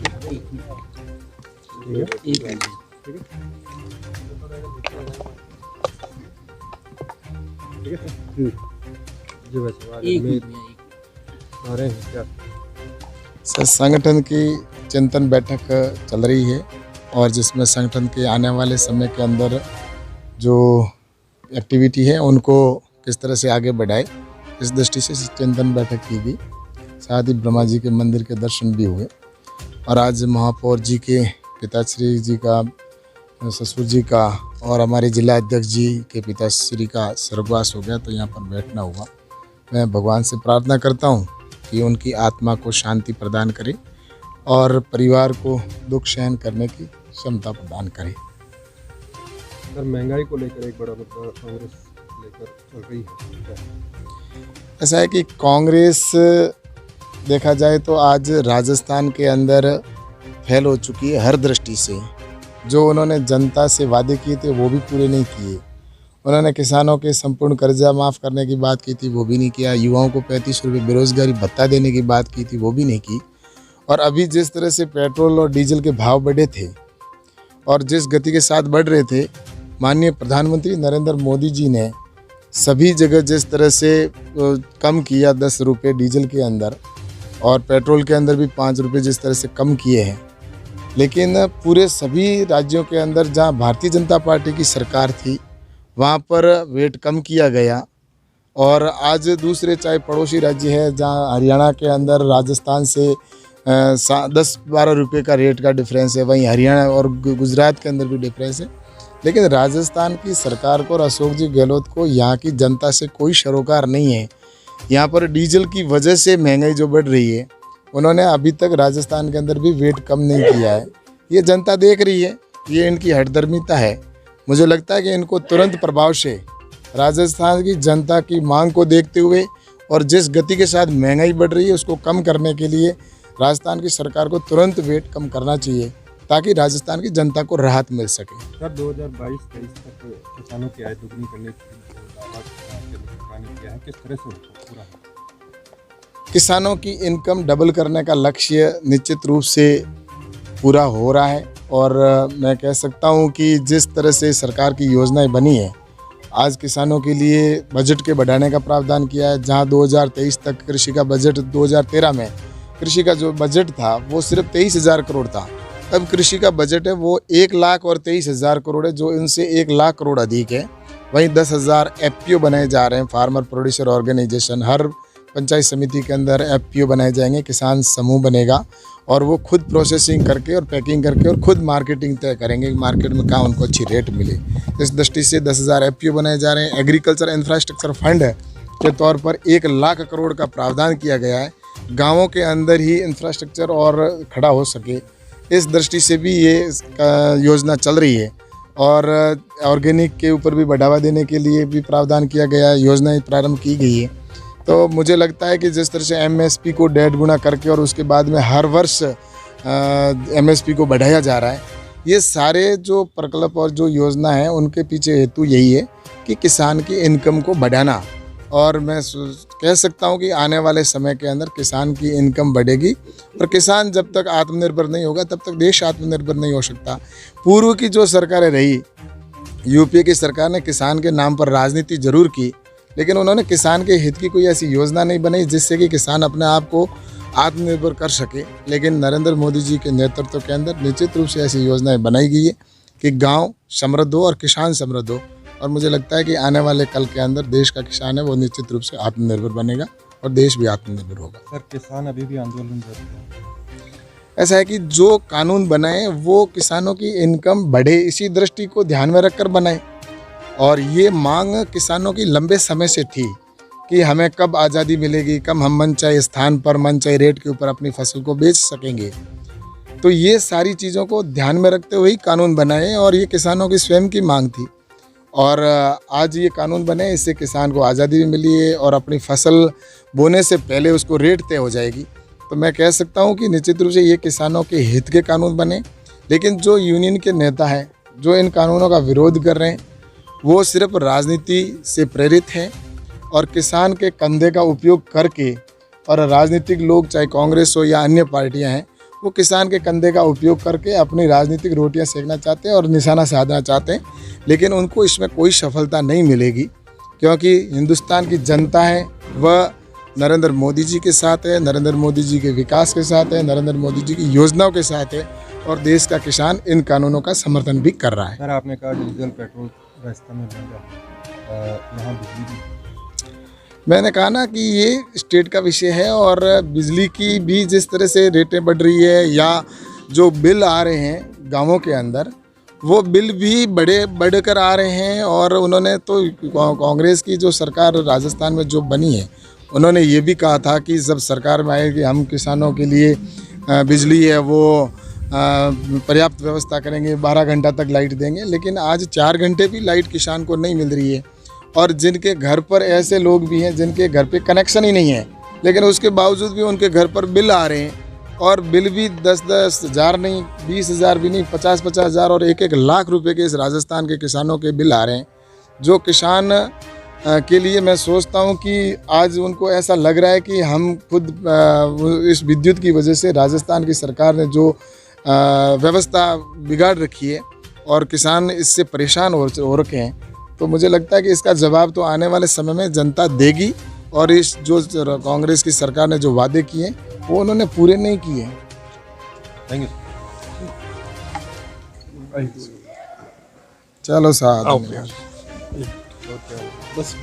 ठीक है। जो वैसे एक में मिनट आ रहे हैं क्या? सर, संगठन की चिंतन बैठक चल रही है और जिसमें संगठन के आने वाले समय के अंदर जो एक्टिविटी है उनको किस तरह से आगे बढ़ाए, इस दृष्टि से चिंतन बैठक की गई। साथ ही ब्रह्मा जी के मंदिर के दर्शन भी हुए और आज महापौर जी के पिताश्री जी का, ससुर जी का और हमारे जिला अध्यक्ष जी के पिताश्री का स्वर्गवास हो गया, तो यहाँ पर बैठना हुआ। मैं भगवान से प्रार्थना करता हूँ कि उनकी आत्मा को शांति प्रदान करे और परिवार को दुख सहन करने की क्षमता प्रदान करे। सर, महंगाई को लेकर एक बड़ा मुद्दा कांग्रेस लेकर चल रही है क्या? ऐसा है कि कांग्रेस देखा जाए तो आज राजस्थान के अंदर फेल हो चुकी है हर दृष्टि से। जो उन्होंने जनता से वादे किए थे वो भी पूरे नहीं किए। उन्होंने किसानों के संपूर्ण कर्जा माफ़ करने की बात की थी, वो भी नहीं किया। युवाओं को 35 रुपये बेरोजगारी भत्ता देने की बात की थी, वो भी नहीं की। और अभी जिस तरह से पेट्रोल और डीजल के भाव बढ़े थे और जिस गति के साथ बढ़ रहे थे, माननीय प्रधानमंत्री नरेंद्र मोदी जी ने सभी जगह जिस तरह से कम किया 10 रुपये डीजल के अंदर और पेट्रोल के अंदर भी 5 रुपये जिस तरह से कम किए हैं, लेकिन पूरे सभी राज्यों के अंदर जहां भारतीय जनता पार्टी की सरकार थी वहां पर वेट कम किया गया। और आज दूसरे चाहे पड़ोसी राज्य है, जहां हरियाणा के अंदर राजस्थान से 10-12 रुपये का रेट का डिफरेंस है, वहीं हरियाणा और गुजरात के अंदर भी डिफरेंस है। लेकिन राजस्थान की सरकार को और अशोक जी गहलोत को यहाँ की जनता से कोई सरोकार नहीं है। यहाँ पर डीजल की वजह से महंगाई जो बढ़ रही है, उन्होंने अभी तक राजस्थान के अंदर भी वेट कम नहीं किया है। ये जनता देख रही है, ये इनकी हठधर्मिता है। मुझे लगता है कि इनको तुरंत प्रभाव से राजस्थान की जनता की मांग को देखते हुए और जिस गति के साथ महंगाई बढ़ रही है उसको कम करने के लिए राजस्थान की सरकार को तुरंत वेट कम करना चाहिए ताकि राजस्थान की जनता को राहत मिल सके। सर, 2022-23 तक किसानों की आय दोगुनी करने की दावा केंद्र सरकार ने किया है, किस तरह से उनको पूरा है? किसानों की इनकम डबल करने का लक्ष्य निश्चित रूप से पूरा हो रहा है और मैं कह सकता हूं कि जिस तरह से सरकार की योजनाएं बनी है, आज किसानों के लिए बजट के बढ़ाने का प्रावधान किया है। जहां 2023 तक कृषि का बजट, 2013 में कृषि का जो बजट था वो सिर्फ 23,000 करोड़ था। अब कृषि का बजट है वो 1,23,000 करोड़ है, जो इनसे 1,00,000 करोड़ अधिक है। वहीं 10,000 FPO बनाए जा रहे हैं, फार्मर प्रोड्यूसर ऑर्गेनाइजेशन। हर पंचायत समिति के अंदर FPO बनाए जाएंगे, किसान समूह बनेगा और वो खुद प्रोसेसिंग करके और पैकिंग करके और खुद मार्केटिंग तय करेंगे, मार्केट में कहाँ उनको अच्छी रेट मिले। इस दृष्टि से 10,000 FPO बनाए जा रहे हैं। एग्रीकल्चर इंफ्रास्ट्रक्चर फंड के तौर पर 1,00,000 करोड़ का प्रावधान किया गया है, गाँवों के अंदर ही इंफ्रास्ट्रक्चर और खड़ा हो सके। इस दृष्टि से भी ये योजना चल रही है और ऑर्गेनिक के ऊपर भी बढ़ावा देने के लिए भी प्रावधान किया गया है, योजनाएं प्रारंभ की गई है। तो मुझे लगता है कि जिस तरह से MSP को 1.5 गुना करके और उसके बाद में हर वर्ष MSP को बढ़ाया जा रहा है, ये सारे जो प्रकल्प और जो योजना है उनके पीछे हेतु यही है कि किसान की इनकम को बढ़ाना। और मैं कह सकता हूँ कि आने वाले समय के अंदर किसान की इनकम बढ़ेगी और किसान जब तक आत्मनिर्भर नहीं होगा तब तक देश आत्मनिर्भर नहीं हो सकता। पूर्व की जो सरकारें रही, यूपीए की सरकार ने किसान के नाम पर राजनीति जरूर की, लेकिन उन्होंने किसान के हित की कोई ऐसी योजना नहीं बनाई जिससे कि किसान अपने आप को आत्मनिर्भर कर सके। लेकिन नरेंद्र मोदी जी के नेतृत्व के अंदर निश्चित रूप से ऐसी योजनाएं बनाई गई है कि गांव समृद्ध हो और किसान समृद्ध हो। और मुझे लगता है कि आने वाले कल के अंदर देश का किसान है वो निश्चित रूप से आत्मनिर्भर बनेगा और देश भी आत्मनिर्भर होगा। सर, किसान अभी भी आंदोलन कर रहे हैं। ऐसा है कि जो कानून बनाए वो किसानों की इनकम बढ़े, इसी दृष्टि को ध्यान में रखकर बनाए। और ये मांग किसानों की लंबे समय से थी कि हमें कब आज़ादी मिलेगी, कब हम मनचाहे स्थान पर मनचाहे रेट के ऊपर अपनी फसल को बेच सकेंगे। तो ये सारी चीज़ों को ध्यान में रखते हुए ही कानून बनाए और ये किसानों की स्वयं की मांग थी। और आज ये कानून बने, इससे किसान को आज़ादी भी मिली है और अपनी फसल बोने से पहले उसको रेट तय हो जाएगी। तो मैं कह सकता हूँ कि निश्चित रूप से ये किसानों के हित के कानून बने। लेकिन जो यूनियन के नेता हैं जो इन कानूनों का विरोध कर रहे हैं वो सिर्फ राजनीति से प्रेरित हैं और किसान के कंधे का उपयोग करके, और राजनीतिक लोग चाहे कांग्रेस हो या अन्य पार्टियां हैं, वो किसान के कंधे का उपयोग करके अपनी राजनीतिक रोटियां सेकना चाहते हैं और निशाना साधना चाहते हैं, लेकिन उनको इसमें कोई सफलता नहीं मिलेगी, क्योंकि हिंदुस्तान की जनता है वह नरेंद्र मोदी जी के साथ है, नरेंद्र मोदी जी के विकास के साथ है, नरेंद्र मोदी जी की योजनाओं के साथ है, और देश का किसान इन कानूनों का समर्थन भी कर रहा है। सर, आपने कहा डीजल पेट्रोल राजस्थान में महंगा, यहाँ बिजली भी, मैंने कहा ना कि ये स्टेट का विषय है, और बिजली की भी जिस तरह से रेटें बढ़ रही है या जो बिल आ रहे हैं गांवों के अंदर, वो बिल भी बढ़कर आ रहे हैं। और उन्होंने तो कांग्रेस की जो सरकार राजस्थान में जो बनी है, उन्होंने ये भी कहा था कि जब सरकार में आएगी हम किसानों के लिए बिजली है वो पर्याप्त व्यवस्था करेंगे, 12 घंटा तक लाइट देंगे। लेकिन आज 4 घंटे भी लाइट किसान को नहीं मिल रही है, और जिनके घर पर ऐसे लोग भी हैं जिनके घर पे कनेक्शन ही नहीं है, लेकिन उसके बावजूद भी उनके घर पर बिल आ रहे हैं, और बिल भी 10-10 हज़ार नहीं, 20 हज़ार भी नहीं, 50-50 हज़ार और 1-1 लाख रुपए के इस राजस्थान के किसानों के बिल आ रहे हैं। जो किसान के लिए मैं सोचता हूं कि आज उनको ऐसा लग रहा है कि हम खुद इस विद्युत की वजह से राजस्थान की सरकार ने जो व्यवस्था बिगाड़ रखी है और किसान इससे परेशान हो रखे हैं। तो मुझे लगता है कि इसका जवाब तो आने वाले समय में जनता देगी, और इस जो कांग्रेस की सरकार ने जो वादे किए वो उन्होंने पूरे नहीं किए। Thank you. चलो साथ बस